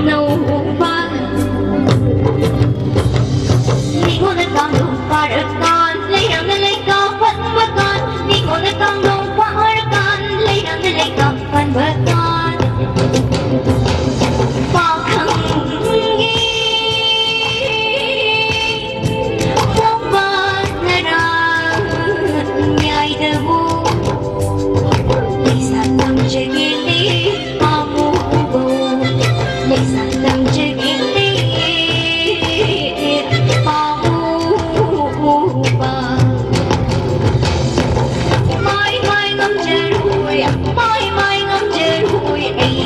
nâu ba đi ngô lên con đường qua đất con lấy đằng lấy con vẫn với con đi ngô lên con đường qua đất con lấy đằng lấy con vẫn với con bỏ khăn ghi không bao giờ nhai đời bu lấy sang tâm chơi đi amu bu lấy sang tâm chơi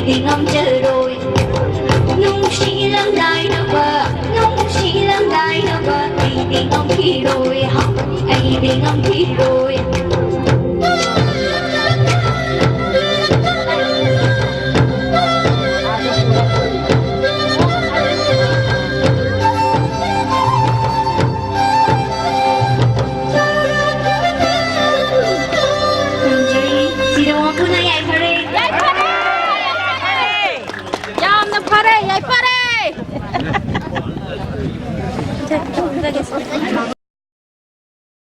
đi ngâm chờ rồi nung chỉ lắm đai nó bờ nung chỉ lắm đai nó bờ ai đi ngâm khi rồi học ai đi ngâm khi rồi Pare!